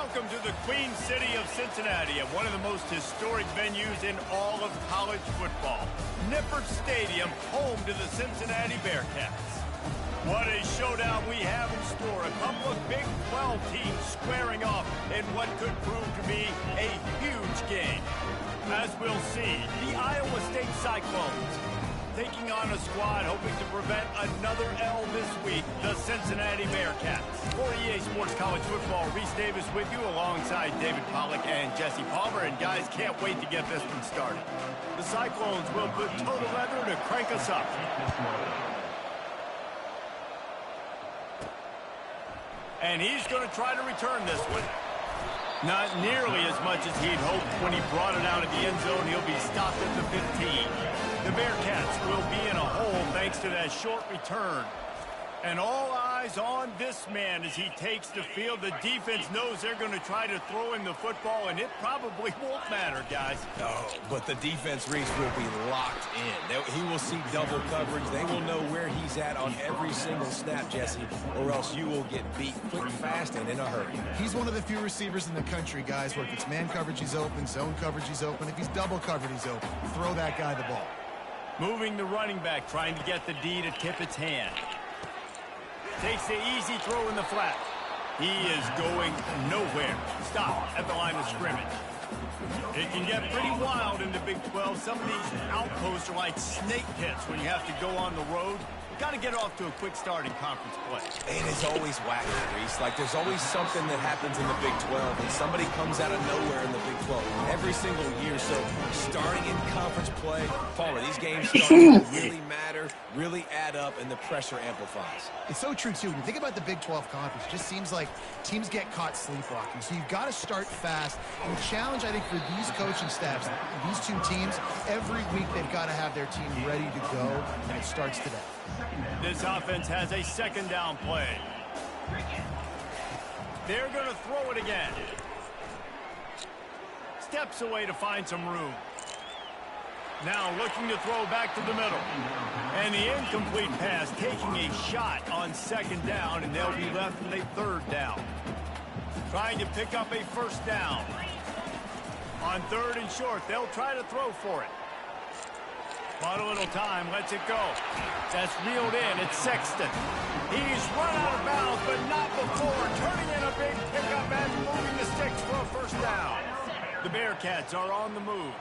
Welcome to the Queen City of Cincinnati at one of the most historic venues in all of college football. Nippert Stadium, home to the Cincinnati Bearcats. What a showdown we have in store. A couple of Big 12 teams squaring off in what could prove to be a huge game. As we'll see, the Iowa State Cyclones taking on a squad hoping to prevent another L this week, the Cincinnati Bearcats. For EA Sports College Football, Reese Davis with you alongside David Pollack and Jesse Palmer. And guys, can't wait to get this one started. The Cyclones will put total leather to crank us up. And he's going to try to return this one. Not nearly as much as he'd hoped when he brought it out of the end zone. He'll be stopped at the 15. The Bearcats will be in a hole thanks to that short return. And all eyes on this man as he takes the field. The defense knows they're going to try to throw him the football, and it probably won't matter, guys. No, but the defense, Reese, will be locked in. He will see double coverage. They will know where he's at on every single snap, Jesse, or else you will get beat quick, fast, and in a hurry. He's one of the few receivers in the country, guys, where if it's man coverage, he's open, zone coverage, he's open. If he's double covered, he's open. Throw that guy the ball. Moving the running back, trying to get the D to tip its hand. Takes the easy throw in the flat. He is going nowhere. Stop at the line of scrimmage. It can get pretty wild in the Big 12. Some of these outposts are like snake pits when you have to go on the road. Got to get off to a quick start in conference play. And it's always wacky, Reese. Like, there's always something that happens in the Big 12, and somebody comes out of nowhere in the Big 12 every single year. So, starting in conference play, Palmer, these games starting to really matter, really add up, and the pressure amplifies. It's so true, too. When you think about the Big 12 conference, it just seems like teams get caught sleepwalking. So, you've got to start fast. And the challenge, I think, for these coaching staffs, these two teams, every week they've got to have their team ready to go, and it starts today. This offense has a second down play. They're going to throw it again. Steps away to find some room. Now looking to throw back to the middle. And the incomplete pass taking a shot on second down, and they'll be left with a third down. Trying to pick up a first down. On third and short, they'll try to throw for it. Bought a little time, lets it go. That's reeled in, it's Sexton. He's run out of bounds, but not before. Turning in a big pickup and moving the sticks for a first down. The Bearcats are on the move.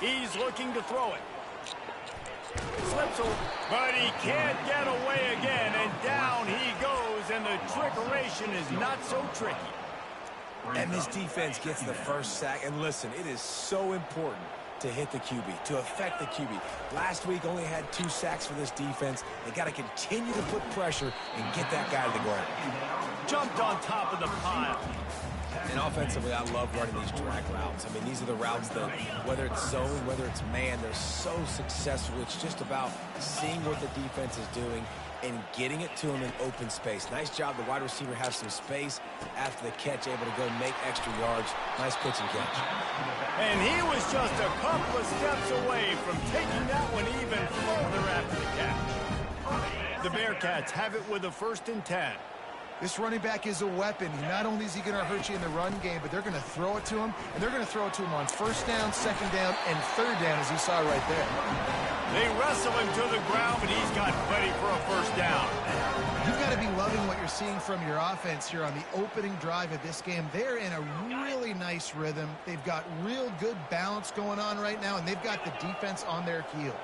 He's looking to throw it. Slips away, but he can't get away again, and down he goes, and the trickeration is not so tricky. And this defense gets the first sack. And listen, it is so important to hit the QB, to affect the QB. Last week only had 2 sacks for this defense. They got to continue to put pressure and get that guy to the ground. Jumped on top of the pile. And offensively, I love running these drag routes. I mean, these are the routes that, whether it's zone, whether it's man, they're so successful. It's just about seeing what the defense is doing and getting it to him in open space. Nice job. The wide receiver has some space after the catch, able to go make extra yards. Nice pitch and catch. And he was just a couple of steps away from taking that one even further after the catch. The Bearcats have it with a 1st and 10. This running back is a weapon. Not only is he going to hurt you in the run game, but they're going to throw it to him, and they're going to throw it to him on first down, second down, and third down, as you saw right there. They wrestle him to the ground, but he's got plenty for a first down. You've got to be loving what you're seeing from your offense here on the opening drive of this game. They're in a really nice rhythm. They've got real good balance going on right now, and they've got the defense on their heels.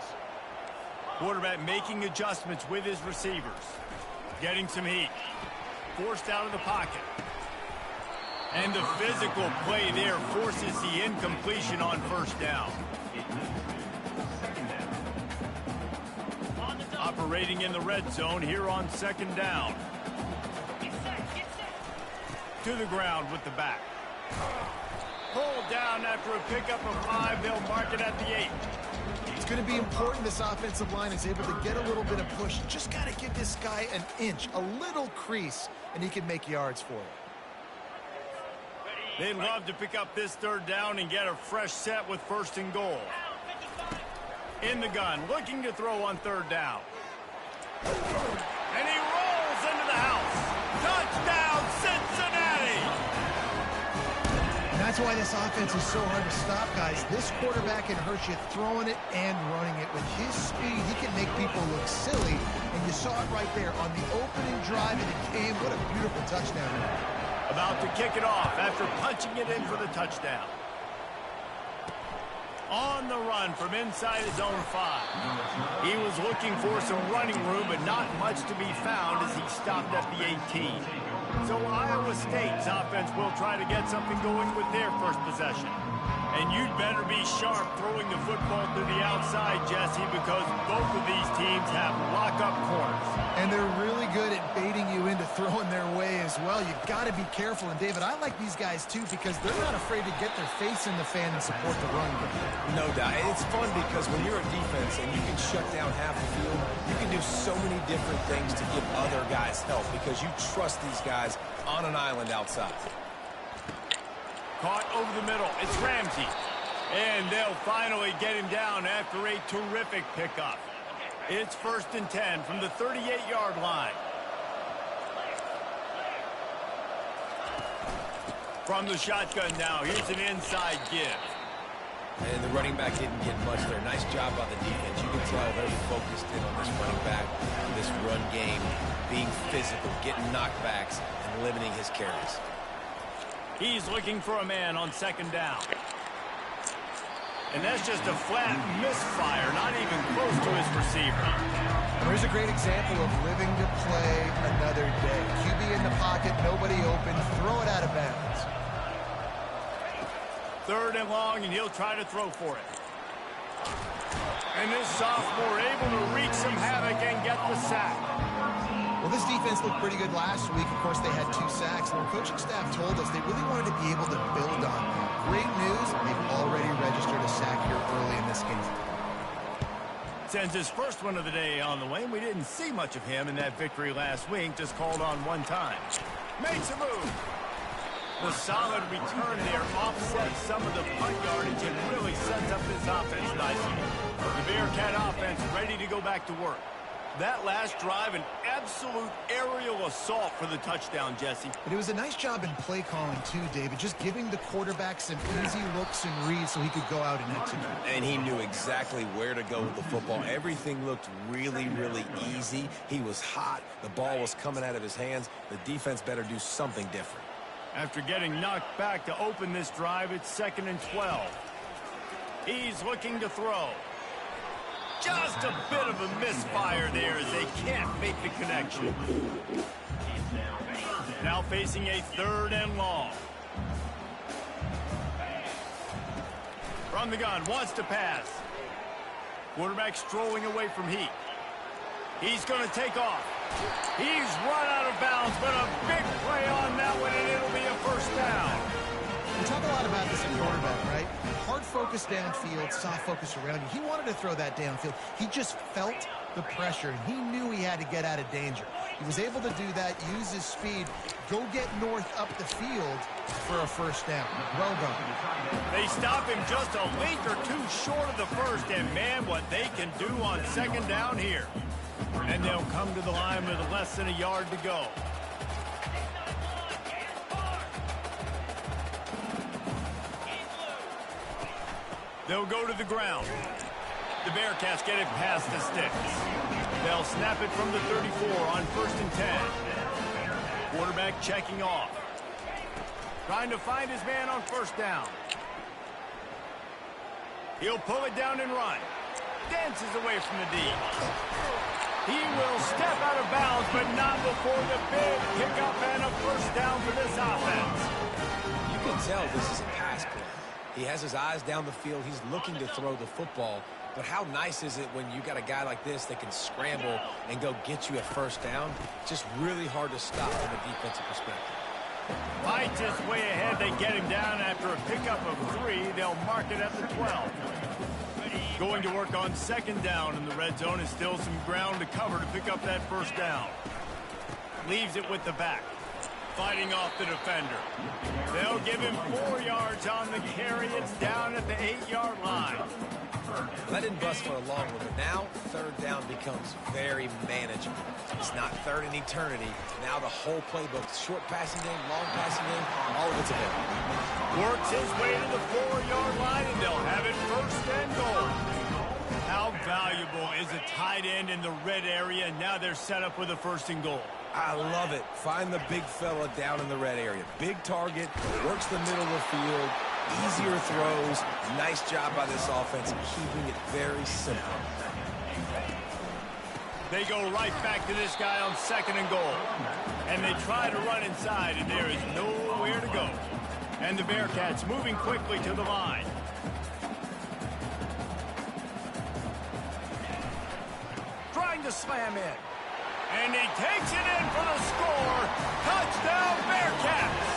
Quarterback making adjustments with his receivers. Getting some heat. Forced out of the pocket. And the physical play there forces the incompletion on first down. Operating in the red zone here on second down. To the ground with the back. Pulled down after a pickup of 5. They'll mark it at the 8. It's going to be important this offensive line is able to get a little bit of push. Just got to give this guy an inch, a little crease, and he can make yards for it. They'd love to pick up this third down and get a fresh set with 1st and goal. In the gun, looking to throw on third down. And he rolls into the house. why this offense is so hard to stop, guys. This quarterback can hurt you throwing it and running it. With his speed, he can make people look silly, and you saw it right there on the opening drive of the game. What a beautiful touchdown. About to kick it off after punching it in for the touchdown. On the run from inside his own 5. He was looking for some running room, but not much to be found as he stopped at the 18. So Iowa State's offense will try to get something going with their first possession. And you'd better be sharp throwing the football to the outside, Jesse, because both of these teams have lock-up corners. And they're really good at baiting you into throwing their way as well. You've got to be careful. And, David, I like these guys, too, because they're not afraid to get their face in the fan and support the run game. No doubt. And it's fun because when you're a defense and you can shut down half the field, you can do so many different things to give other guys help because you trust these guys on an island outside. Caught over the middle. It's Ramsey. And they'll finally get him down after a terrific pickup. It's 1st and 10 from the 38-yard line. From the shotgun now, here's an inside give. And the running back didn't get much there. Nice job by the defense. You can tell they're focused in on this running back, this run game, being physical, getting knockbacks, and limiting his carries. He's looking for a man on 2nd down. And that's just a flat misfire, not even close to his receiver. There's a great example of living to play another day. QB in the pocket, nobody open, throw it out of bounds. 3rd and long, and he'll try to throw for it. And this sophomore able to wreak some havoc and get the sack. Well, this defense looked pretty good last week. Of course, they had 2 sacks, and our coaching staff told us they really wanted to be able to build on that. Great news, they've already registered a sack here early in this game. Sends his first one of the day on the way. We didn't see much of him in that victory last week, just called on 1 time. Makes a move. The solid return there offsets some of the punt yardage and really sets up this offense nicely. The Bearcat offense ready to go back to work. That last drive, an absolute aerial assault for the touchdown, Jesse. But it was a nice job in play calling, too, David, just giving the quarterback some easy looks and reads so he could go out and execute. And he knew exactly where to go with the football. Everything looked really, really easy. He was hot. The ball was coming out of his hands. The defense better do something different. After getting knocked back to open this drive, it's 2nd and 12. He's looking to throw. Just a bit of a misfire there as they can't make the connection. Now facing a 3rd and long. From the gun, wants to pass. Quarterback strolling away from heat. He's going to take off. He's run out of bounds, but a big play on that one, and it'll be a 1st down. We talk a lot about this in quarterback, right? Hard focus downfield, soft focus around you. He wanted to throw that downfield. He just felt the pressure, and he knew he had to get out of danger. He was able to do that, use his speed, go get north up the field for a 1st down. Well done. They stop him just a link or 2 short of the 1st, and man, what they can do on 2nd down here. And they'll come to the line with less than a yard to go. They'll go to the ground. The Bearcats get it past the sticks. They'll snap it from the 34 on 1st and 10. Quarterback checking off. Trying to find his man on 1st down. He'll pull it down and run. Dances away from the D. He will step out of bounds, but not before the big pickup and a 1st down for this offense. You can tell this is a pass play. He has his eyes down the field. He's looking to throw the football. But how nice is it when you got a guy like this that can scramble and go get you a 1st down? Just really hard to stop from a defensive perspective. Fights his way ahead. They get him down after a pickup of 3. They'll mark it at the 12. Going to work on 2nd down in the red zone is still some ground to cover to pick up that 1st down. Leaves it with the back. Fighting off the defender. They'll give him 4 yards on the carry. It's down at the 8-yard line. That didn't bust for a long one, but now third down becomes very manageable. It's not third in eternity. Now the whole playbook, short passing game, long passing game, all of it's available. Works his way to the 4-yard line, and they'll have it first and goal. How valuable is a tight end in the red area? Now they're set up with a first and goal. I love it. Find the big fella down in the red area. Big target, works the middle of the field, easier throws. Nice job by this offense keeping it very simple. They go right back to this guy on second and goal. And they try to run inside, and there is nowhere to go. And the Bearcats moving quickly to the line. Trying to slam in. And he takes it in for the score. Touchdown, Bearcats!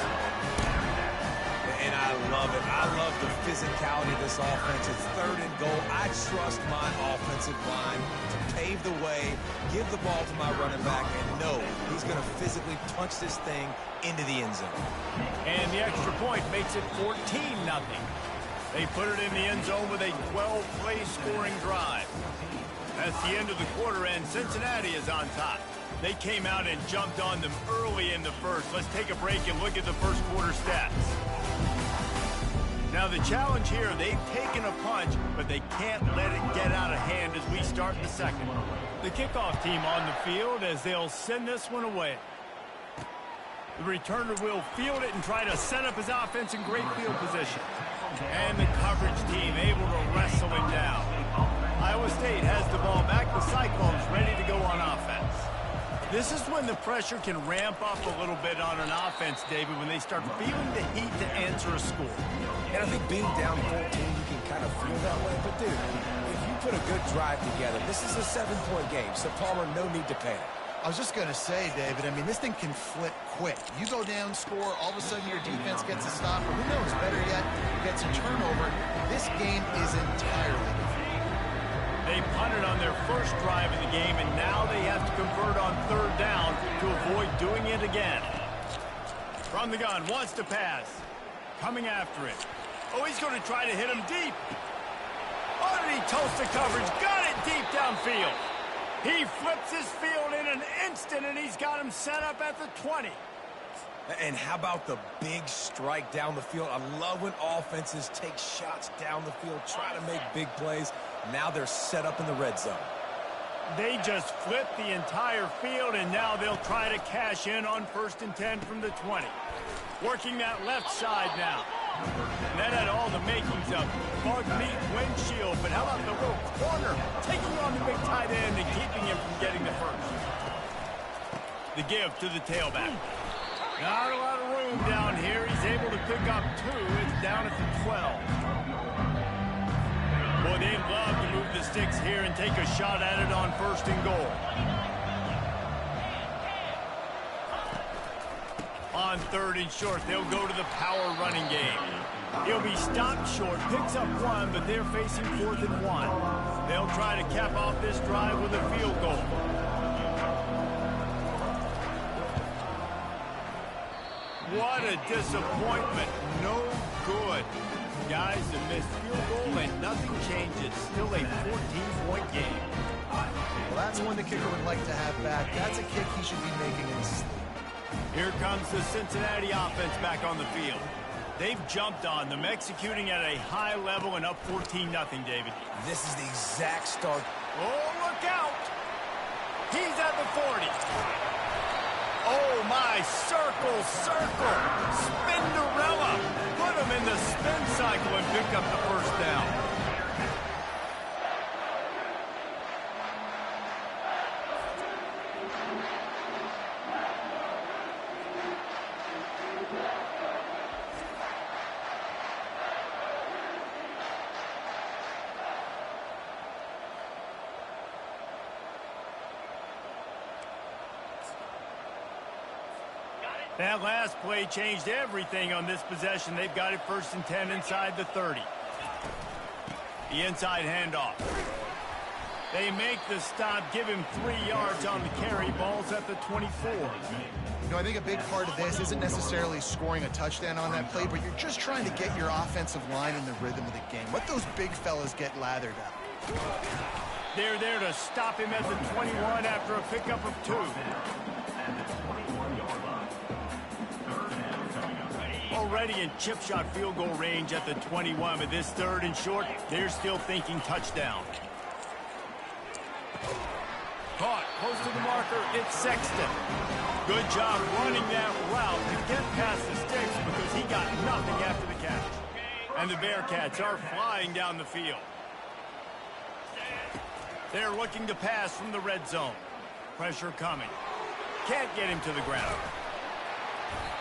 And I love it. I love the physicality of this offense. It's third and goal. I trust my offensive line to pave the way, give the ball to my running back, and know he's going to physically punch this thing into the end zone. And the extra point makes it 14-0. They put it in the end zone with a 12-play scoring drive. That's the end of the quarter, and Cincinnati is on top. They came out and jumped on them early in the first. Let's take a break and look at the first quarter stats. Now the challenge here, they've taken a punch, but they can't let it get out of hand as we start the second. The kickoff team on the field as they'll send this one away. The returner will field it and try to set up his offense in great field position. And the coverage team able to wrestle him down. Iowa State has the ball back. The Cyclones ready to go on offense. This is when the pressure can ramp up a little bit on an offense, David, when they start feeling the heat to answer a score. And I think being down 14, you can kind of feel that way. But, dude, if you put a good drive together, this is a 7-point game, so Palmer, no need to panic. I was just going to say, David, I mean, this thing can flip quick. You go down, score, all of a sudden your defense gets a stop, or who knows, better yet, gets a turnover. This game is entirely different. They punted on their first drive of the game, and now they have to convert on third down to avoid doing it again. From the gun, wants to pass. Coming after it. Oh, he's going to try to hit him deep. Oh, did he toast the coverage? Got it deep downfield. He flips his field in an instant, and he's got him set up at the 20. And how about the big strike down the field? I love when offenses take shots down the field, try to make big plays. Now they're set up in the red zone. They just flipped the entire field, and now they'll try to cash in on 1st and 10 from the 20. Working that left side now. And that had all the makings of bug meat windshield, but how about the little corner taking on the big tight end and keeping him from getting the first? The give to the tailback. Not a lot of room down here. He's able to pick up 2. It's down at the 12. Boy, they'd love to move the sticks here and take a shot at it on 1st and goal. On 3rd and short, they'll go to the power running game. He'll be stopped short, picks up 1, but they're facing 4th and 1. They'll try to cap off this drive with a field goal. What a disappointment. No good. Guys, a missed field goal and nothing changes. Still a 14-point game. Well, that's one the kicker would like to have back. That's a kick he should be making in his sleep. Here comes the Cincinnati offense back on the field. They've jumped on them, executing at a high level and up 14-0, David. This is the exact start. Oh, look out! He's at the 40. Oh, my, circle, Spinderella. Put him in the spin cycle and pick up the first down. That last play changed everything on this possession. They've got it 1st and 10 inside the 30. The inside handoff. They make the stop, give him 3 yards on the carry. Ball's at the 24. You know, I think a big part of this isn't necessarily scoring a touchdown on that play, but you're just trying to get your offensive line in the rhythm of the game. Let those big fellas get lathered up. They're there to stop him at the 21 after a pickup of 2. Already in chip shot field goal range at the 21, but this 3rd and short, they're still thinking touchdown. Caught, close to the marker, it's Sexton. Good job running that route to get past the sticks because he got nothing after the catch. And the Bearcats are flying down the field. They're looking to pass from the red zone. Pressure coming. Can't get him to the ground.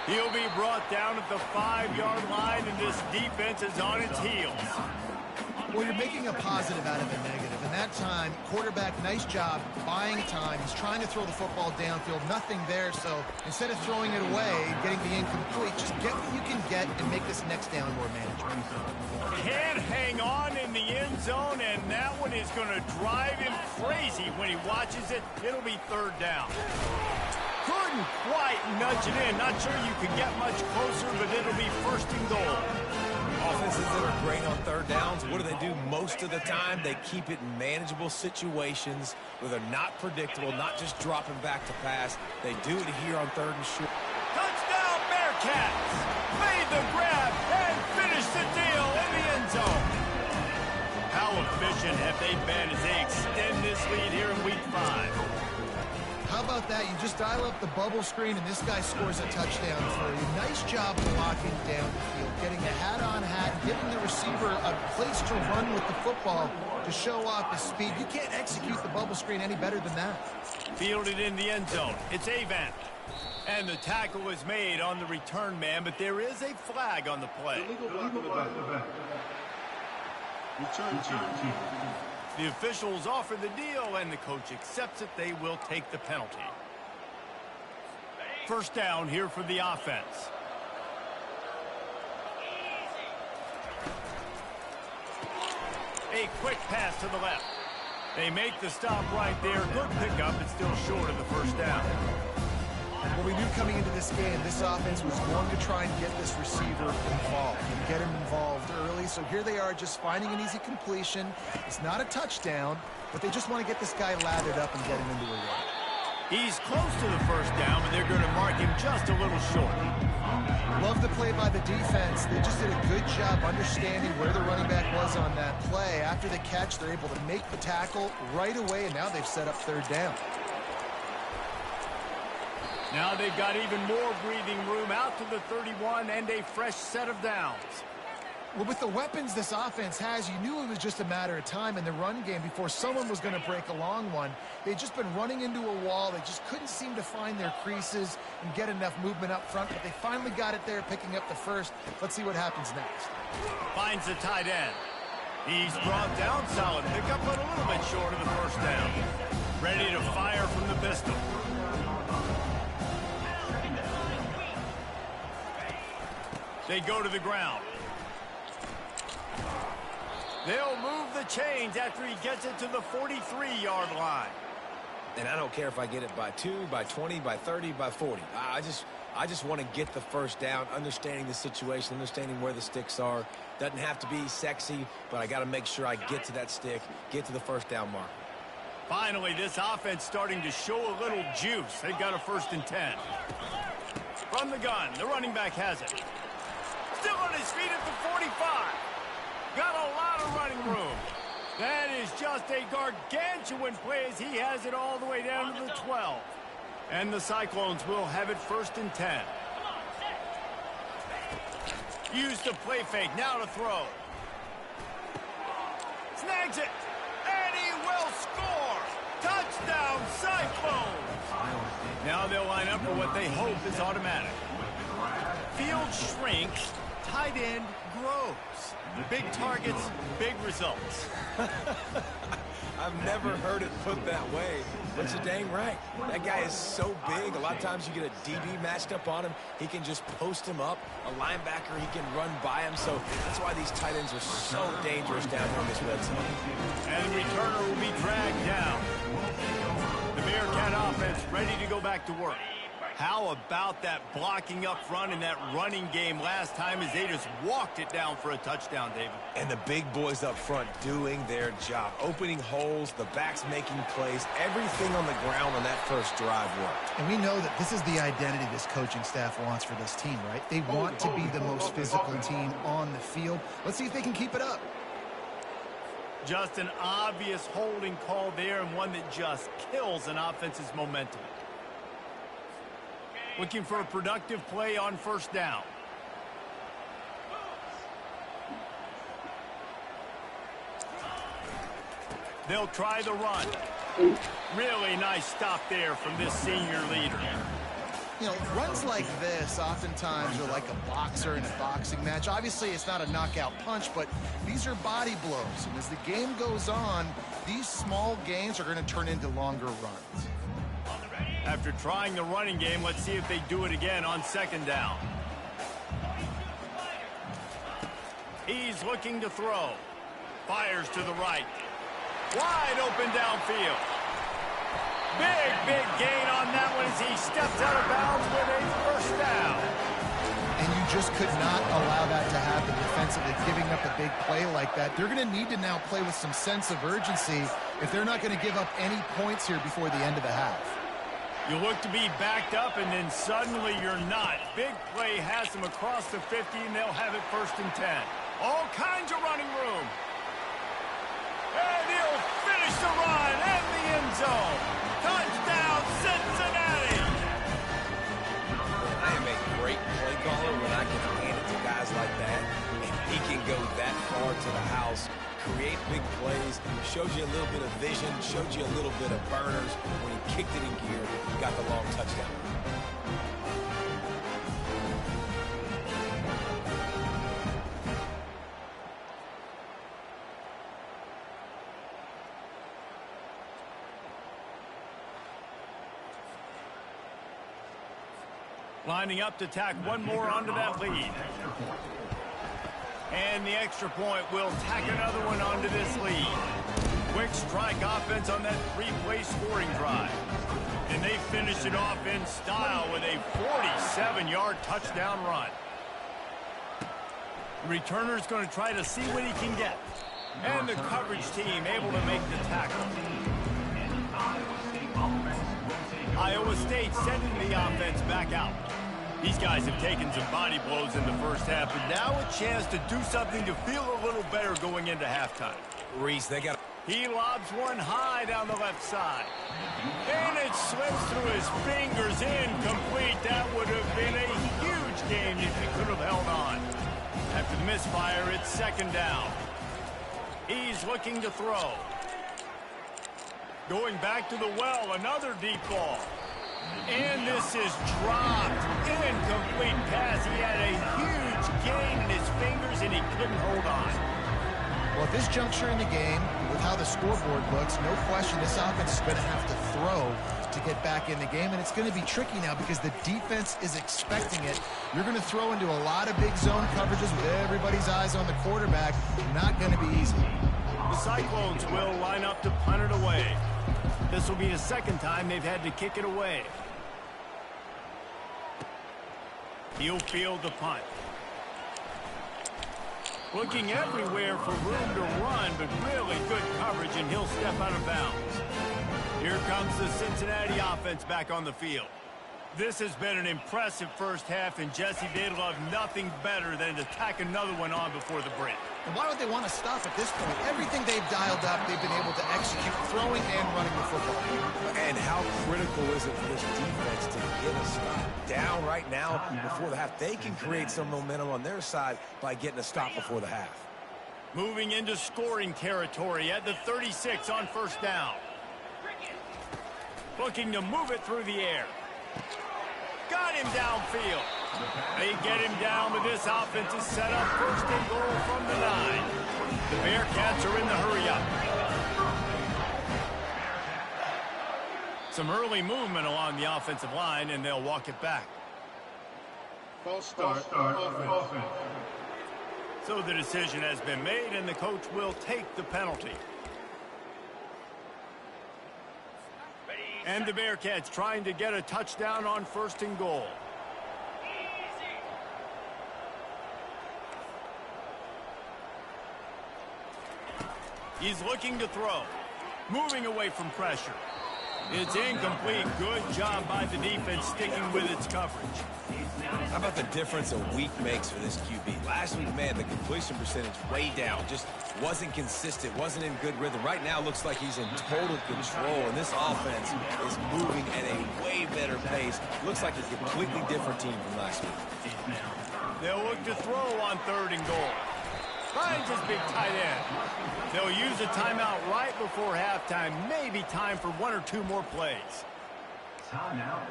He'll be brought down at the 5-yard line, and this defense is on its heels. Well, you're making a positive out of a negative. And that time, quarterback, nice job buying time. He's trying to throw the football downfield. Nothing there, so instead of throwing it away and getting the incomplete, just get what you can get and make this next down more manageable. Can't hang on in the end zone, and that one is going to drive him crazy when he watches it. It'll be 3rd down. Couldn't quite nudge it in. Not sure you could get much closer, but it'll be 1st and goal. Offenses that are great on 3rd downs, what do? Most of the time, they keep it in manageable situations where they're not predictable, not just dropping back to pass. They do it here on 3rd and short. Touchdown, Bearcats! Made the grab and finished the deal in the end zone. How efficient have they been as they extend this lead here in Week 5? How about that? You just dial up the bubble screen, and this guy scores a touchdown for you. Nice job blocking down the field, getting a hat-on hat, giving the receiver a place to run with the football to show off his speed. You can't execute the bubble screen any better than that. Fielded in the end zone. It's Avant. And the tackle is made on the return man, but there is a flag on the play. The officials offer the deal, and the coach accepts it. They will take the penalty. 1st down here for the offense. A quick pass to the left. They make the stop right there. Good pickup. It's still short of the 1st down. Well, we knew coming into this game, this offense was going to try and get this receiver involved and get him involved early. So here they are just finding an easy completion. It's not a touchdown, but they just want to get this guy lathered up and get him into a run. He's close to the 1st down, but they're going to mark him just a little short. Love the play by the defense. They just did a good job understanding where the running back was on that play. After the catch, they're able to make the tackle right away, and now they've set up 3rd down. Now they've got even more breathing room out to the 31 and a fresh set of downs. Well, with the weapons this offense has, you knew it was just a matter of time in the run game before someone was going to break a long one. They'd just been running into a wall. They just couldn't seem to find their creases and get enough movement up front, but they finally got it there, picking up the 1st. Let's see what happens next. Finds the tight end. He's brought down solid pickup, but a little bit short of the 1st down. Ready to fire from the pistol. They go to the ground. They'll move the chains after he gets it to the 43-yard line. And I don't care if I get it by 2, by 20, by 30, by 40. I just want to get the 1st down, understanding the situation, understanding where the sticks are. Doesn't have to be sexy, but I got to make sure I get to that stick, get to the 1st down mark. Finally, this offense starting to show a little juice. They've got a 1st and 10. From the gun, the running back has it. Still on his feet at the 45. Got a lot of running room. That is just a gargantuan play as he has it all the way down to the 12. And the Cyclones will have it 1st and 10. Use the play fake, now to throw. Snags it, and he will score. Touchdown, Cyclones. Now they'll line up for what they hope is automatic. Field shrinks, tight end grows. Big targets, big results. I've never heard it put that way, but you're dang right. That guy is so big. A lot of times you get a DB matched up on him. He can just post him up. A linebacker, he can run by him. So that's why these tight ends are so dangerous down here in this red zone. And the returner will be dragged down. ready to go back to work. How about that blocking up front and that running game last time as they just walked it down for a touchdown, David? And the big boys up front doing their job. Opening holes, the backs making plays, everything on the ground on that first drive worked. And we know that this is the identity this coaching staff wants for this team, right? They want to be the most physical team on the field. Let's see if they can keep it up. Just an obvious holding call there, and one that just kills an offense's momentum. Looking for a productive play on first down. They'll try the run. Really nice stop there from this senior leader. You know, runs like this oftentimes are like a boxer in a boxing match. Obviously, it's not a knockout punch, but these are body blows. And as the game goes on, these small gains are going to turn into longer runs. After trying the running game, let's see if they do it again on second down. He's looking to throw. Fires to the right. Wide open downfield. Big gain on that one as he steps out of bounds with a first down. And you just could not allow that to happen defensively, giving up a big play like that. They're going to need to now play with some sense of urgency if they're not going to give up any points here before the end of the half. You look to be backed up, and then suddenly you're not. Big play has them across the 50, and they'll have it 1st and 10. All kinds of running room. And he'll finish the run in the end zone. Touchdown, Cincinnati! I am a great play caller when I can hand it to guys like that. And he can go that far to the house, create big plays, shows you a little bit of vision, showed you a little bit of burners. When he kicked it in gear, he got the long touchdown. Lining up to tack one more onto that lead. And the extra point will tack another one onto this lead. Quick strike offense on that 3-play scoring drive. And they finish it off in style with a 47-yard touchdown run. The returner's going to try to see what he can get. And the coverage team able to make the tackle. Iowa State sending the offense back out. These guys have taken some body blows in the first half, but now a chance to do something to feel a little better going into halftime. Reese, they got... He lobs one high down the left side. And it slips through his fingers, incomplete. That would have been a huge gain if he could have held on. After the misfire, it's second down. He's looking to throw. Going back to the well, another deep ball. And this is dropped. Incomplete pass. He had a huge gain in his fingers, and he couldn't hold on. Well, at this juncture in the game, with how the scoreboard looks, no question this offense is going to have to throw to get back in the game, and it's going to be tricky now because the defense is expecting it. You're going to throw into a lot of big zone coverages with everybody's eyes on the quarterback. Not going to be easy. The Cyclones will line up to punt it away. This will be the second time they've had to kick it away. He'll field the punt. Looking everywhere for room to run, but really good coverage, and he'll step out of bounds. Here comes the Cincinnati offense back on the field. This has been an impressive first half, and Jesse, they'd love nothing better than to tack another one on before the break. And why would they want to stop at this point? Everything they've dialed up, they've been able to execute, throwing and running the football. And how critical is it for this defense to get a stop down right now before the half? They can create some momentum on their side by getting a stop before the half. Moving into scoring territory at the 36 on first down. Looking to move it through the air. Got him downfield. They get him down, but this offense is set up 1st and goal from the 9. The Bearcats are in the hurry-up. Some early movement along the offensive line, and they'll walk it back. False start offense. So the decision has been made, and the coach will take the penalty. And the Bearcats trying to get a touchdown on 1st and goal. He's looking to throw. Moving away from pressure. It's incomplete. Good job by the defense sticking with its coverage. How about the difference a week makes for this QB? Last week, man, the completion percentage way down. Just wasn't consistent, wasn't in good rhythm. Right now, looks like he's in total control, and this offense is moving at a way better pace. Looks like a completely different team from last week. They'll look to throw on 3rd and goal. Finds his big tight end. They'll use a timeout right before halftime. Maybe time for 1 or 2 more plays. Timeout,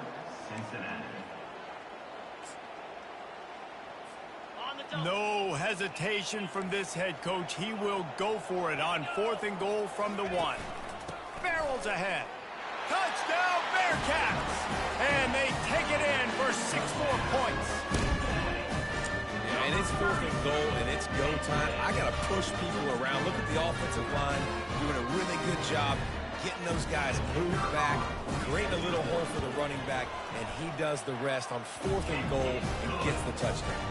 Cincinnati. No hesitation from this head coach. He will go for it on 4th and goal from the 1. Barrels ahead. Touchdown, Bearcats! And they take it in for 6 more points. And it's 4th and goal, and it's go time. I got to push people around. Look at the offensive line doing a really good job getting those guys moved back, creating a little hole for the running back, and he does the rest on 4th and goal and gets the touchdown.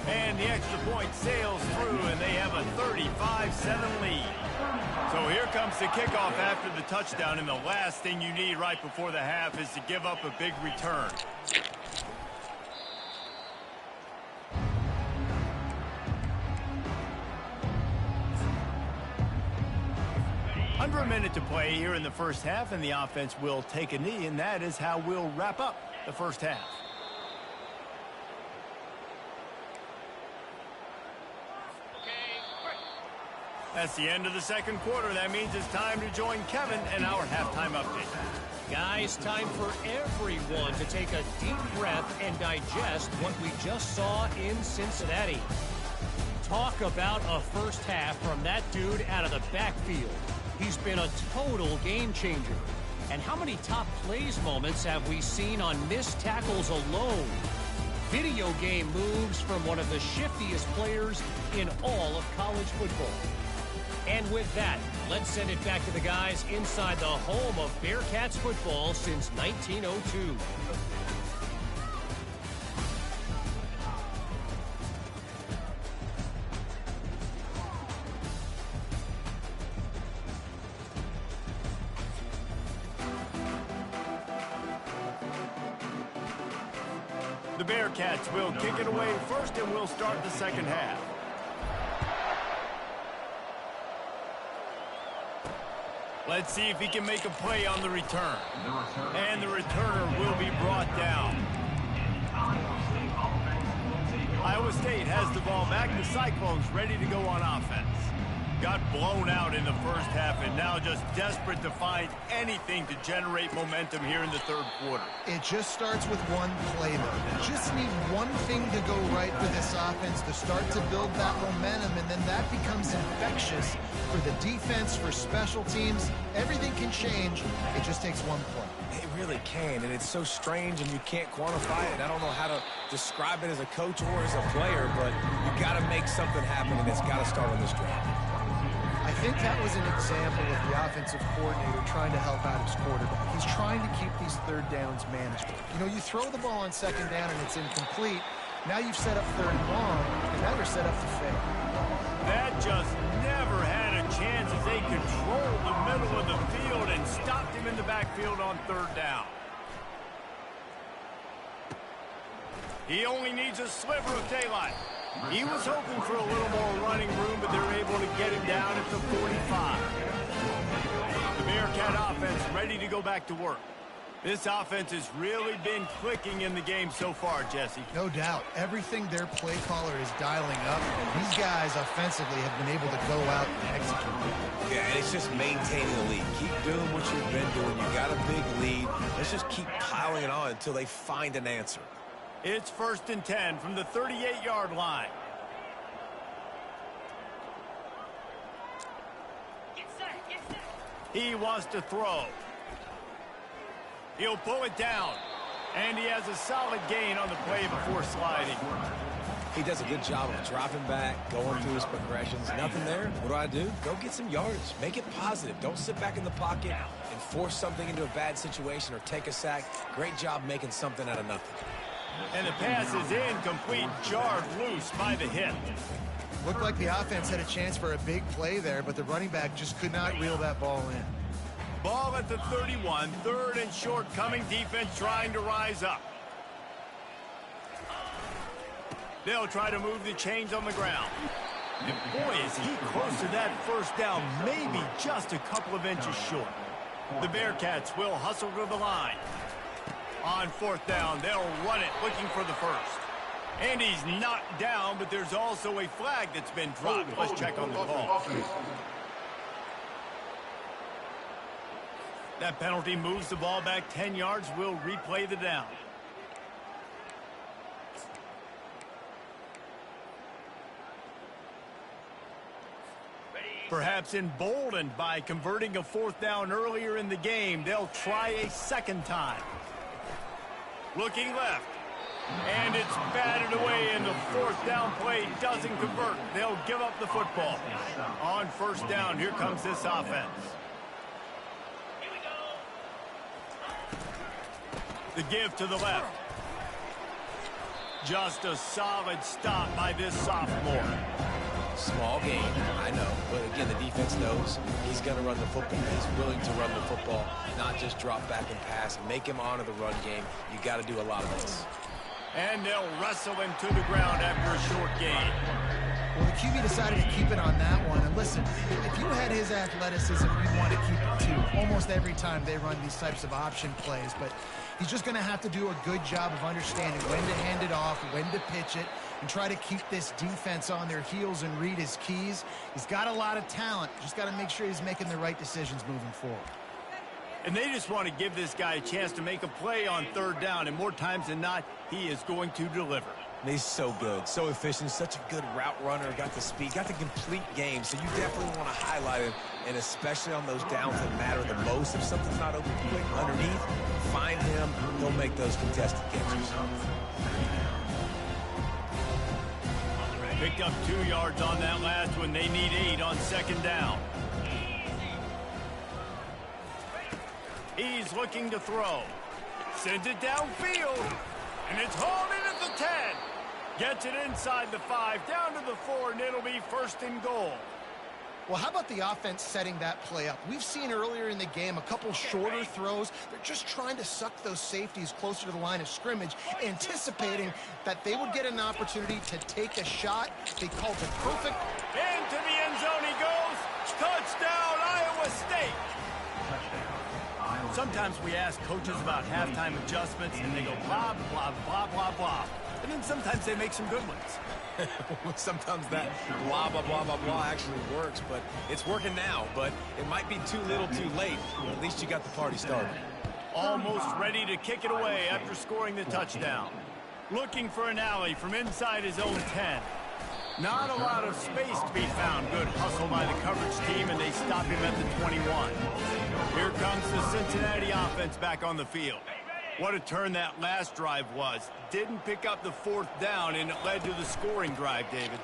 And the extra point sails through, and they have a 35-7 lead. So here comes the kickoff after the touchdown, and the last thing you need right before the half is to give up a big return. Under a minute to play here in the first half, and the offense will take a knee, and that is how we'll wrap up the first half. That's the end of the 2nd quarter. That means it's time to join Kevin and our halftime update. Guys, time for everyone to take a deep breath and digest what we just saw in Cincinnati. Talk about a first half from that dude out of the backfield. He's been a total game changer. And how many top plays moments have we seen on missed tackles alone? Video game moves from one of the shiftiest players in all of college football. And with that, let's send it back to the guys inside the home of Bearcats football since 1902. The Bearcats will kick it away first, and we'll start the second half. Let's see if he can make a play on the return. And the returner will be brought down. Iowa State has the ball back. The Cyclones ready to go on offense. Got blown out in the first half and now just desperate to find anything to generate momentum here in the 3rd quarter. It just starts with one play, though. You just need one thing to go right for this offense to start to build that momentum, and then that becomes infectious for the defense, for special teams. Everything can change. It just takes one play. It really can, and it's so strange, and you can't quantify it. I don't know how to describe it as a coach or as a player, but you got to make something happen, and it's got to start on this drive. I think that was an example of the offensive coordinator trying to help out his quarterback. He's trying to keep these 3rd downs manageable. You know, you throw the ball on 2nd down and it's incomplete. Now you've set up 3rd and long, and now you're set up to fail. That just never had a chance as they controlled the middle of the field and stopped him in the backfield on 3rd down. He only needs a sliver of daylight. He was hoping for a little more running room, but they're able to get him down at the 45. The Bearcat offense ready to go back to work. This offense has really been clicking in the game so far, Jesse. No doubt. Everything their play caller is dialing up, these guys offensively have been able to go out and execute. Yeah, and it's just maintaining the lead. Keep doing what you've been doing. You got a big lead. Let's just keep piling it on until they find an answer. It's 1st and 10 from the 38-yard line. He wants to throw. He'll pull it down. And he has a solid gain on the play before sliding. He does a good job of dropping back, going through his progressions. Nothing there. What do? Go get some yardage. Make it positive. Don't sit back in the pocket and force something into a bad situation or take a sack. Great job making something out of nothing. And the pass is incomplete, jarred loose by the hit. Looked like the offense had a chance for a big play there, but the running back just could not reel that ball in. Ball at the 31, third and short coming, defense trying to rise up. They'll try to move the chains on the ground. And boy, is he close to that first down, maybe just a couple of inches short. The Bearcats will hustle to the line. On fourth down, they'll run it, looking for the first. And he's knocked down, but there's also a flag that's been dropped. Let's check on the call. That penalty moves the ball back 10 yards. We'll replay the down. Perhaps emboldened by converting a fourth down earlier in the game, they'll try a second time. Looking left. And it's batted away, and the fourth down play doesn't convert. They'll give up the football. On first down, here comes this offense. The give to the left. Just a solid stop by this sophomore. Small gain, I know. But again, the defense knows he's going to run the football. He's willing to run the football, not just drop back and pass. Make him honor the run game. You got to do a lot of this. And they'll wrestle him to the ground after a short gain. Well, the QB decided to keep it on that one. And listen, if you had his athleticism, you'd want to keep it too. Almost every time they run these types of option plays. But he's just going to have to do a good job of understanding when to hand it off, when to pitch it, and try to keep this defense on their heels and read his keys. He's got a lot of talent. Just got to make sure he's making the right decisions moving forward. And they just want to give this guy a chance to make a play on third down. And more times than not, he is going to deliver. And he's so good, so efficient, such a good route runner, got the speed, got the complete game. So you definitely want to highlight him, and especially on those downs that matter the most. If something's not open quick underneath, find him. He'll make those contested catches. Picked up 2 yards on that last one. They need 8 on second down. He's looking to throw. Sends it downfield. And it's hauled in at the 10. Gets it inside the 5, down to the 4, and it'll be first and goal. Well, how about the offense setting that play up? We've seen earlier in the game a couple shorter throws. They're just trying to suck those safeties closer to the line of scrimmage, anticipating that they would get an opportunity to take a shot. They called it perfect. Into the end zone he goes. Touchdown, Iowa State. Sometimes we ask coaches about halftime adjustments, and they go blah, blah, blah, blah, blah. And then sometimes they make some good ones. Sometimes that blah, blah, blah, blah, blah actually works, but it's working now. But it might be too little too late. At least you got the party started. Almost ready to kick it away after scoring the touchdown. Looking for an alley from inside his own 10. Not a lot of space to be found. Good hustle by the coverage team, and they stop him at the 21. Here comes the Cincinnati offense back on the field. What a turn that last drive was. Didn't pick up the fourth down, and it led to the scoring drive, David.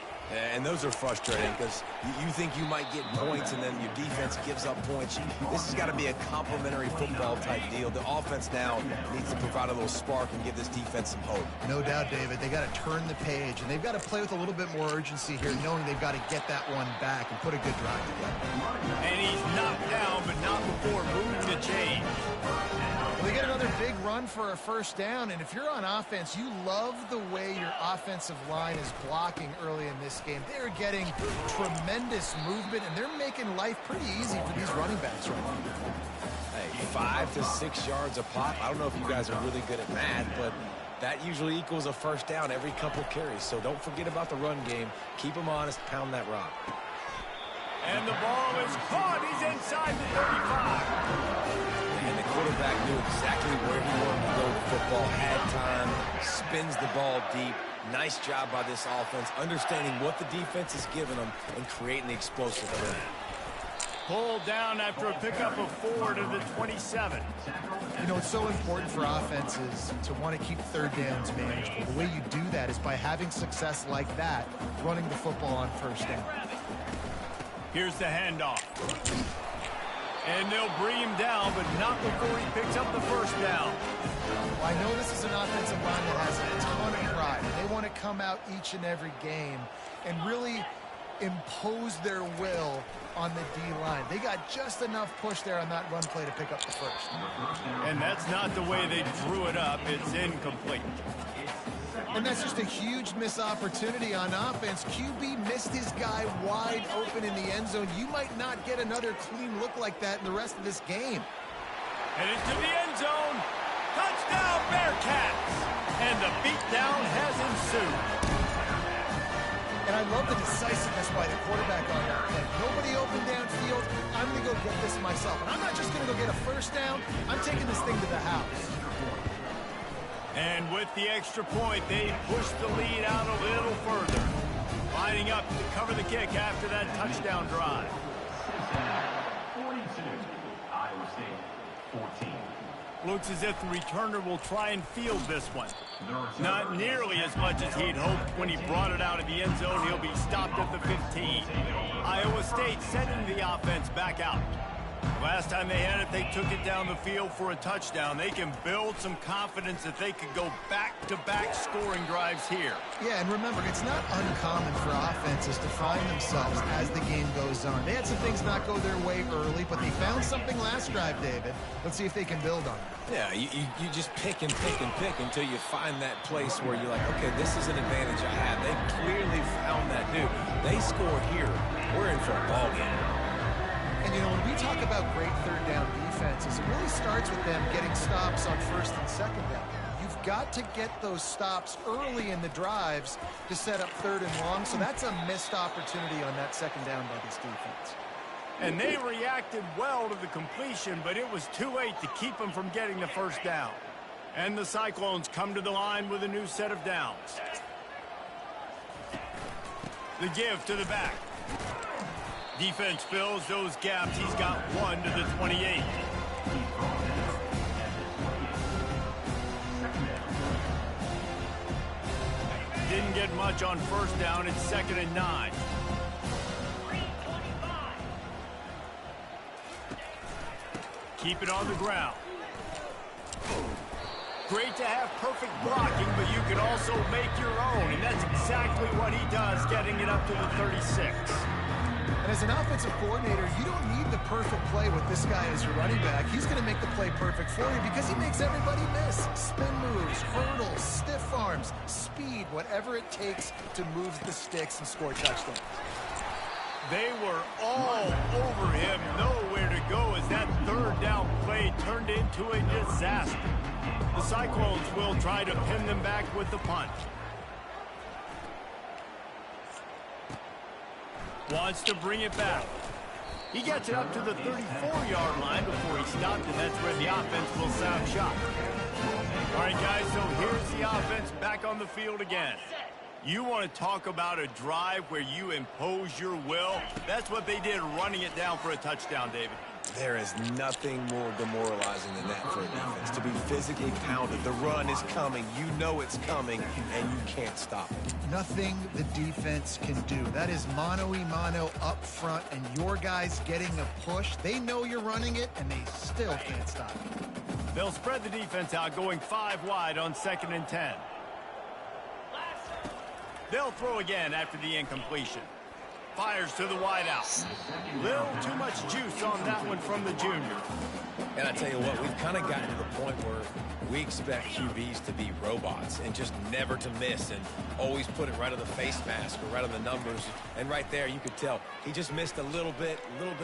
And those are frustrating because you think you might get points and then your defense gives up points. This has got to be a complementary football type deal. The offense now needs to provide a little spark and give this defense some hope. No doubt, David. They got to turn the page, and they've got to play with a little bit more urgency here, knowing they've got to get that one back and put a good drive together. And he's knocked down, but not before moving the chain. Well, they get another big run for a first down, and if you're on offense, you love the way your offensive line is blocking early in this game. They're getting tremendous movement, and they're making life pretty easy for these running backs right now. Hey, 5 to 6 yards a pop. I don't know if you guys are really good at math, but that usually equals a first down every couple carries. So don't forget about the run game. Keep them honest, pound that rock. And the ball is caught. He's inside the 35. And the quarterback knew exactly where he wanted to go with the football, had time, spins the ball deep. Nice job by this offense, understanding what the defense is giving them and creating the explosive play. Pulled down after a pickup of 4 to the 27. You know, it's so important for offenses to want to keep third downs manageable. The way you do that is by having success like that, running the football on first down. Here's the handoff. And they'll bring him down, but not before he picks up the first down. Well, I know this is an offensive line that has a ton of pride. They want to come out each and every game and really impose their will on the D-line. They got just enough push there on that run play to pick up the first. And that's not the way they drew it up. It's incomplete. And that's just a huge missed opportunity on offense. QB missed his guy wide open in the end zone. You might not get another clean look like that in the rest of this game. And into the end zone. Touchdown, Bearcats! And the beatdown has ensued. And I love the decisiveness by the quarterback on that play. Nobody open downfield. I'm going to go get this myself. And I'm not just going to go get a first down. I'm taking this thing to the house. And with the extra point, they push the lead out a little further. Lining up to cover the kick after that touchdown drive. 42, Iowa State 14. Looks as if the returner will try and field this one. Not nearly as much as he'd hoped when he brought it out of the end zone. He'll be stopped at the 15. Iowa State sending the offense back out. Last time they had it, they took it down the field for a touchdown. They can build some confidence that they could go back-to-back scoring drives here. Yeah, and remember, it's not uncommon for offenses to find themselves as the game goes on. They had some things not go their way early, but they found something last drive, David. Let's see if they can build on it. Yeah, you just pick and pick and pick until you find that place where you're like, okay, this is an advantage I have. They clearly found that dude. They score here. We're in for a ball game. And, you know, when we talk about great third down defenses, it really starts with them getting stops on first and second down. You've got to get those stops early in the drives to set up third and long, so that's a missed opportunity on that second down by this defense. And they reacted well to the completion, but it was too late to keep them from getting the first down. And the Cyclones come to the line with a new set of downs. The give to the back. Defense fills those gaps. He's got 1 to the 28. Didn't get much on first down. It's 2nd and 9. Keep it on the ground. Great to have perfect blocking, but you can also make your own, and that's exactly what he does, getting it up to the 36. And as an offensive coordinator, you don't need the perfect play with this guy as your running back. He's going to make the play perfect for you because he makes everybody miss. Spin moves, hurdles, stiff arms, speed, whatever it takes to move the sticks and score touchdowns. They were all over him, nowhere to go as that third down play turned into a disaster. The Cyclones will try to pin them back with the punt. Wants to bring it back. He gets it up to the 34-yard line before he stopped, and that's where the offense will sound shot. All right, guys, so here's the offense back on the field again. You want to talk about a drive where you impose your will? That's what they did, running it down for a touchdown, David. There is nothing more demoralizing than that for a defense. To be physically pounded. The run is coming. You know it's coming, and you can't stop it. Nothing the defense can do. That is mano-a-mano up front, and your guys getting a push. They know you're running it, and they still can't stop it. They'll spread the defense out, going 5 wide on 2nd and 10. They'll throw again after the incompletion. Fires to the wideout. Little too much juice on that one from the junior. And I tell you what, we've kind of gotten to the point where we expect QBs to be robots and just never to miss and always put it right on the face mask or right on the numbers. And right there, you could tell he just missed a little bit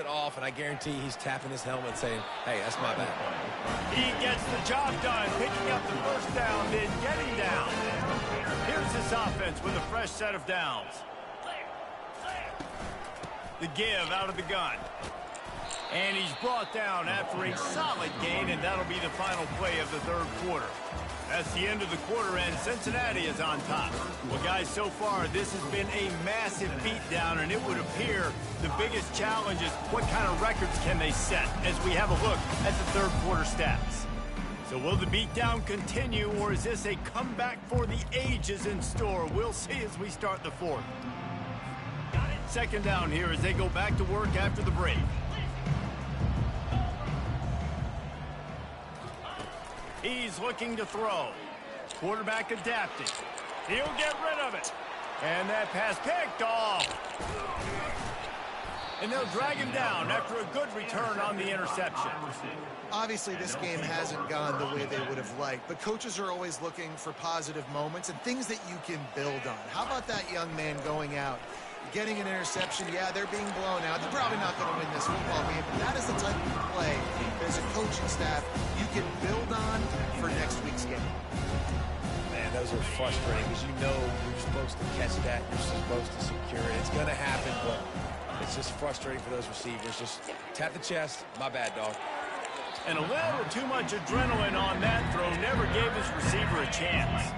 off, and I guarantee he's tapping his helmet saying, hey, that's my bad. He gets the job done, picking up the first down, then getting down. Here's this offense with a fresh set of downs. The give out of the gun. And he's brought down after a solid gain, and that'll be the final play of the third quarter. That's the end of the quarter, and Cincinnati is on top. Well, guys, so far, this has been a massive beatdown, and it would appear the biggest challenge is what kind of records can they set as we have a look at the third quarter stats. So will the beatdown continue, or is this a comeback for the ages in store? We'll see as we start the fourth. Second down here as they go back to work after the break. He's looking to throw. Quarterback adapting. He'll get rid of it. And that pass picked off. And they'll drag him down after a good return on the interception. Obviously, this game hasn't gone the way they would have liked, but coaches are always looking for positive moments and things that you can build on. How about that young man going out, getting an interception? Yeah, they're being blown out. They're probably not going to win this football game, but that is the type of play as a coaching staff you can build on for next week's game. Man, those are frustrating because you know you're supposed to catch that, you're supposed to secure it. It's going to happen, but it's just frustrating for those receivers. Just tap the chest. My bad, dog. And a little too much adrenaline on that throw never gave his receiver a chance.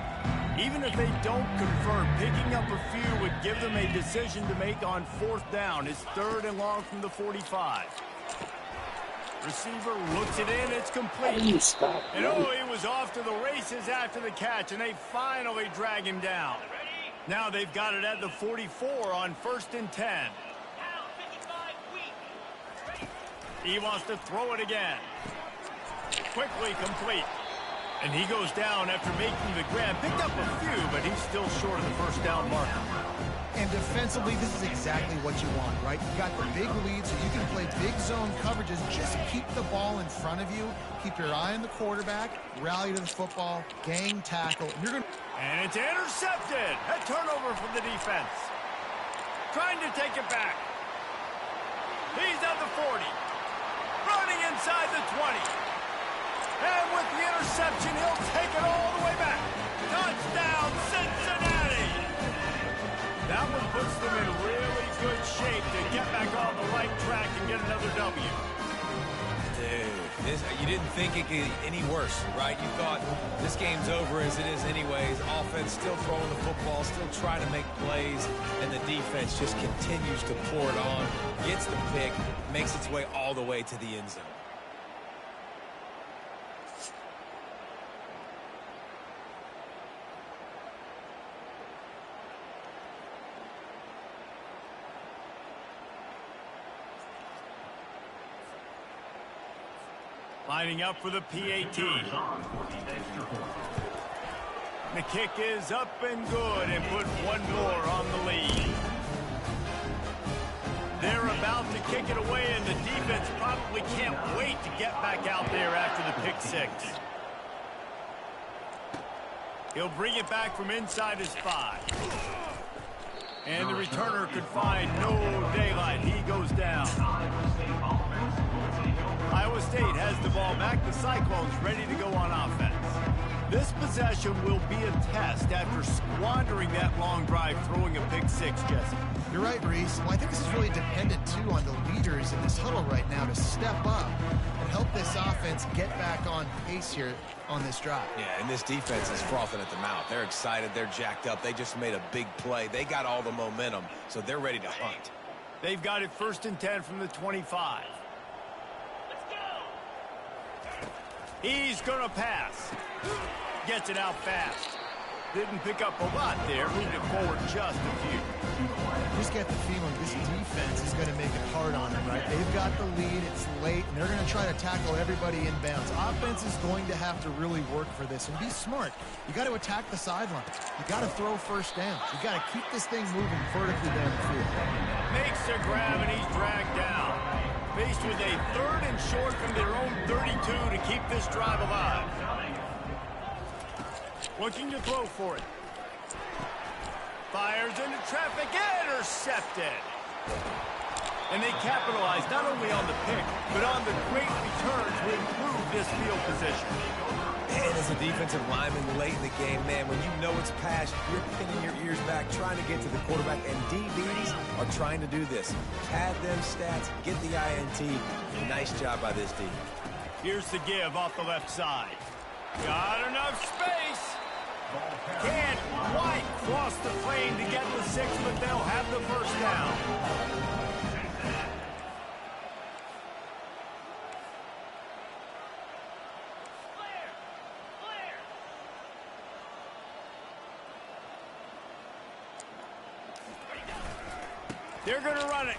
Even if they don't convert, picking up a few would give them a decision to make on fourth down. It's 3rd and long from the 45. Receiver looks it in. It's complete. And oh, he was off to the races after the catch, and they finally drag him down. Now they've got it at the 44 on 1st and 10. He wants to throw it again. Quickly complete. And he goes down after making the grab. Picked up a few, but he's still short of the first down marker. And defensively, this is exactly what you want, right? You got the big lead, so you can play big zone coverages. Just keep the ball in front of you. Keep your eye on the quarterback. Rally to the football. Gang tackle. And it's intercepted. A turnover from the defense. Trying to take it back. He's at the 40. Running inside the 20. And with the interception, he'll take it all the way back. Touchdown, Cincinnati! That one puts them in really good shape to get back on the right track and get another W. Dude, you didn't think it could get any worse, right? You thought this game's over as it is anyways. Offense still throwing the football, still trying to make plays, and the defense just continues to pour it on, gets the pick, makes its way all the way to the end zone. Lining up for the PAT. The kick is up and good and put one more on the lead. They're about to kick it away, and the defense probably can't wait to get back out there after the pick six. He'll bring it back from inside his 5. And the returner could find no daylight. He goes down. Iowa State has the ball back. The Cyclones ready to go on offense. This possession will be a test after squandering that long drive, throwing a pick six, Jesse. You're right, Reese. Well, I think this is really dependent, too, on the leaders in this huddle right now to step up and help this offense get back on pace here on this drive. Yeah, and this defense is frothing at the mouth. They're excited. They're jacked up. They just made a big play. They got all the momentum, so they're ready to hunt. They've got it 1st and 10 from the 25. He's going to pass. Gets it out fast. Didn't pick up a lot there. Moved it forward just a few. Just get the feeling this defense is going to make it hard on them, right? They've got the lead. It's late, and they're going to try to tackle everybody inbounds. Offense is going to have to really work for this and be smart. You got to attack the sideline. You got to throw first down. You got to keep this thing moving vertically down the field. Makes a grab, and he's dragged down. Faced with a 3rd and short from their own 32 to keep this drive alive. Looking to throw for it. Fires into traffic, intercepted. And they capitalize not only on the pick, but on the great return to improve this field position. And as a defensive lineman late in the game, man, when you know it's pass, you're pinning your ears back, trying to get to the quarterback, and DBs are trying to do this. Pad them stats, get the INT. Nice job by this D. Here's the give off the left side. Got enough space. Can't quite cross the plane to get the 6, but they'll have the first down. They're going to run it.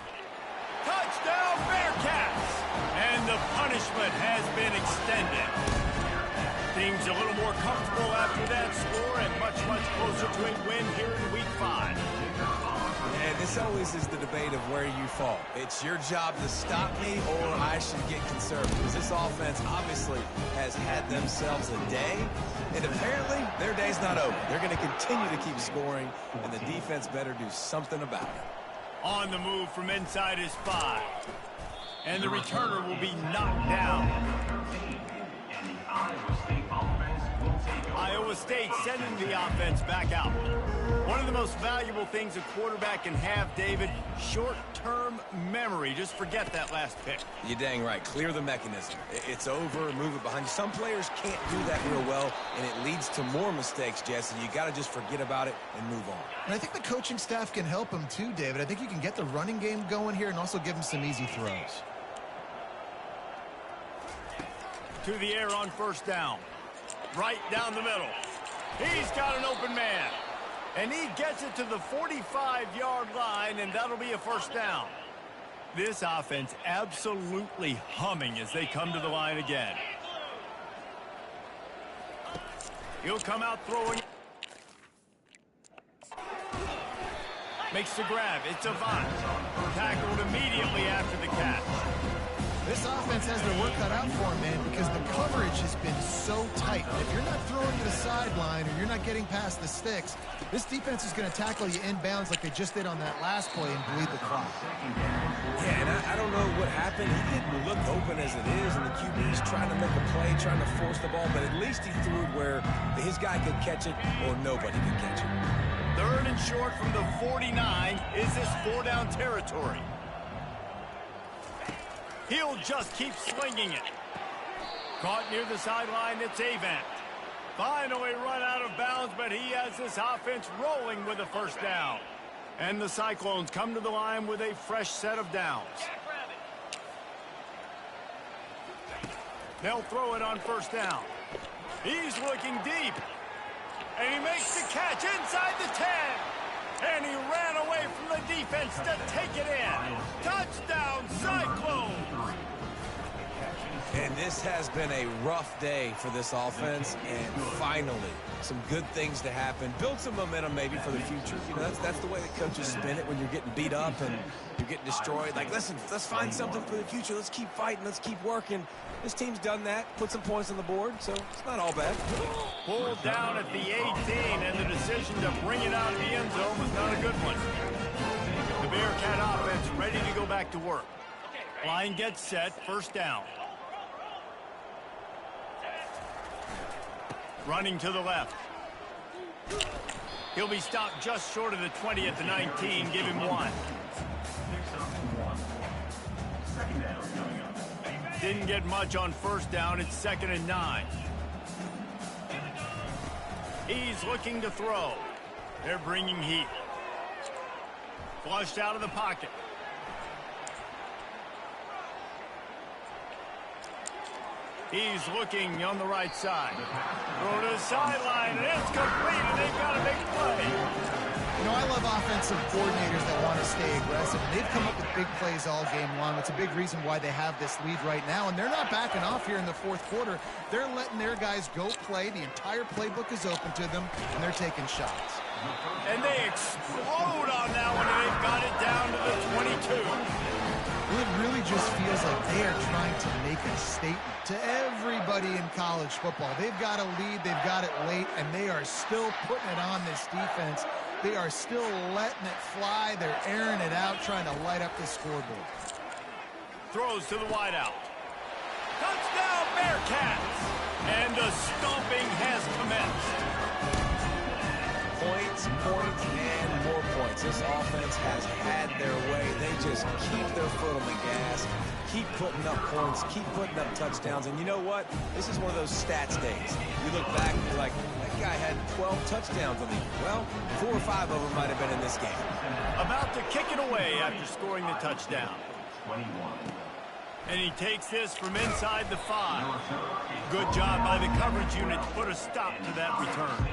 Touchdown, Bearcats! And the punishment has been extended. Things a little more comfortable after that score and much, much closer to a win here in Week 5. And this always is the debate of where you fall. It's your job to stop me or I should get conservative. Because this offense obviously has had themselves a day. And apparently their day's not over. They're going to continue to keep scoring, and the defense better do something about it. On the move from inside his 5. And the returner will be knocked down. Iowa State sending the offense back out. One of the most valuable things a quarterback can have, David, short-term memory. Just forget that last pick. You're dang right. Clear the mechanism. It's over, move it behind you. Some players can't do that real well, and it leads to more mistakes, Jesse. You got to just forget about it and move on. And I think the coaching staff can help him too, David. I think you can get the running game going here and also give him some easy throws. To the air on first down. Right down the middle. He's got an open man. And he gets it to the 45-yard line, and that'll be a first down. This offense absolutely humming as they come to the line again. He'll come out throwing. Makes the grab. It's Avant. Tackled immediately after the catch. This offense has their work cut out for him, man, because the coverage has been so tight. If you're not throwing to the sideline or you're not getting past the sticks, this defense is going to tackle you inbounds like they just did on that last play and bleed the clock. Yeah, and I don't know what happened. He didn't look open as it is, and the QB's trying to make a play, trying to force the ball, but at least he threw it where his guy could catch it or nobody could catch it. 3rd and short from the 49. Is this 4-down territory? He'll just keep slinging it. Caught near the sideline, it's Avant. Finally run out of bounds, but he has this offense rolling with a first down. And the Cyclones come to the line with a fresh set of downs. They'll throw it on first down. He's looking deep. And he makes the catch inside the 10. And he ran away from the defense to take it in. Touchdown, Cyclones! And this has been a rough day for this offense, and finally, some good things to happen. Build some momentum maybe for the future. You know, that's the way that coaches spin it when you're getting beat up and you're getting destroyed. Like, listen, let's find something for the future. Let's keep fighting. Let's keep working. This team's done that, put some points on the board, so it's not all bad. Pulled down at the 18, and the decision to bring it out of the end zone was not a good one. The Bearcat offense ready to go back to work. Line gets set, first down. Running to the left. He'll be stopped just short of the 20 at the 19. Give him 1. Didn't get much on first down. It's 2nd and 9. He's looking to throw. They're bringing heat. Flushed out of the pocket. He's looking on the right side. Throw to the sideline, and it's complete, and they've got a big play. You know, I love offensive coordinators that want to stay aggressive. They've come up with big plays all game long. It's a big reason why they have this lead right now, and they're not backing off here in the 4th quarter. They're letting their guys go play. The entire playbook is open to them, and they're taking shots. And they explode on that one, and they've got it down to the 22. It really just feels like they are trying to make a statement to everybody in college football. They've got a lead, they've got it late, and they are still putting it on this defense. They are still letting it fly. They're airing it out, trying to light up the scoreboard. Throws to the wideout. Touchdown, Bearcats! And the stomping has commenced. Points, and more points. This offense has had their way. They just keep their foot on the gas, keep putting up points, keep putting up touchdowns. And you know what? This is one of those stats days. You look back and you're like, that guy had 12 touchdowns on the year. Well, 4 or 5 of them might have been in this game. About to kick it away after scoring the touchdown. 21. And he takes this from inside the 5. Good job by the coverage unit to put a stop to that return.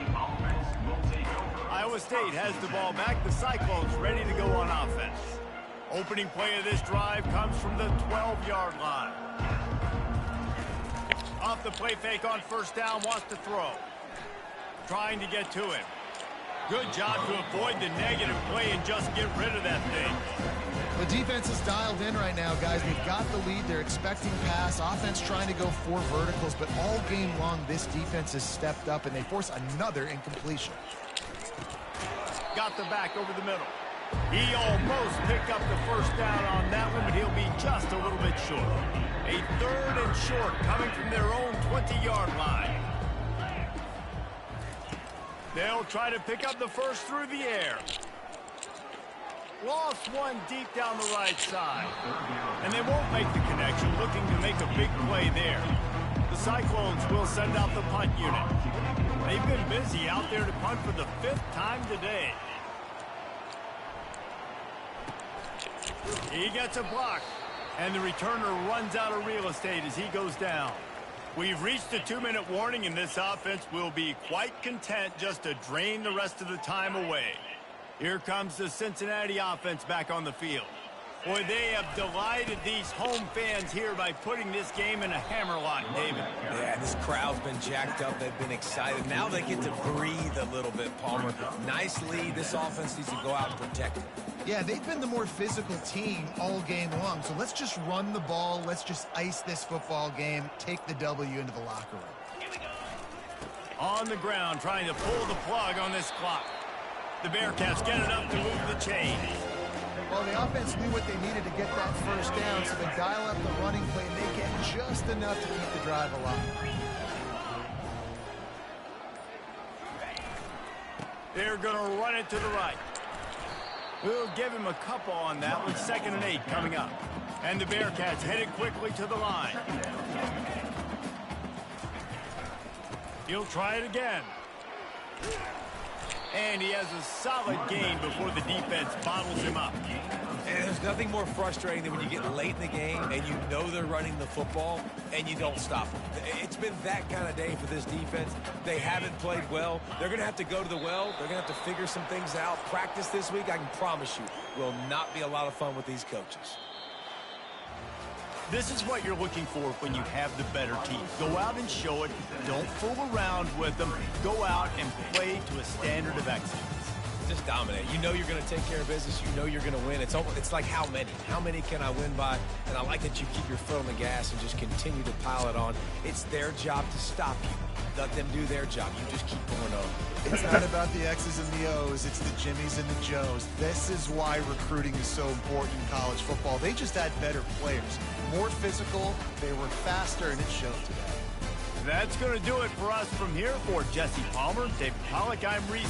Iowa State has the ball back. The Cyclones ready to go on offense. Opening play of this drive comes from the 12-yard line. Off the play fake on first down, wants to throw. Trying to get to him. Good job to avoid the negative play and just get rid of that thing. The defense is dialed in right now, guys. They've got the lead. They're expecting pass. Offense trying to go 4 verticals, but all game long, this defense has stepped up, and they force another incompletion. Got the back over the middle. He almost picked up the first down on that one, but he'll be just a little bit short. A 3rd and short coming from their own 20-yard line. They'll try to pick up the first through the air. Lost one deep down the right side. And they won't make the connection, looking to make a big play there. The Cyclones will send out the punt unit. They've been busy out there to punt for the 5th time today. He gets a block, and the returner runs out of real estate as he goes down. We've reached the 2-minute warning, and this offense will be quite content just to drain the rest of the time away. Here comes the Cincinnati offense back on the field. Boy, they have delighted these home fans here by putting this game in a hammerlock, David. Yeah, this crowd's been jacked up. They've been excited. Now they get to breathe a little bit, Palmer. Nice lead. This offense needs to go out and protect it. Yeah, they've been the more physical team all game long. So let's just run the ball. Let's just ice this football game, take the W into the locker room. On the ground, trying to pull the plug on this clock. The Bearcats get enough to move the chain. Well, the offense knew what they needed to get that first down, so they dial up the running play, and they get just enough to keep the drive alive. They're going to run it to the right. We'll give him a couple on that one. 2nd and 8 coming up. And the Bearcats headed quickly to the line. He'll try it again. And he has a solid gain before the defense bottles him up. And there's nothing more frustrating than when you get late in the game and you know they're running the football and you don't stop them. It's been that kind of day for this defense. They haven't played well. They're going to have to go to the well. They're going to have to figure some things out. Practice this week, I can promise you, will not be a lot of fun with these coaches. This is what you're looking for when you have the better team. Go out and show it. Don't fool around with them. Go out and play to a standard of excellence. Just dominate. You know you're going to take care of business. You know you're going to win. It's like how many? How many can I win by? And I like that you keep your foot on the gas and just continue to pile it on. It's their job to stop you. Let them do their job. You just keep going on. It's not about the X's and the O's. It's the Jimmies and the Joes. This is why recruiting is so important in college football. They just had better players. More physical, they were faster, and it showed today. That's going to do it for us from here. For Jesse Palmer, David Pollack, I'm Reese.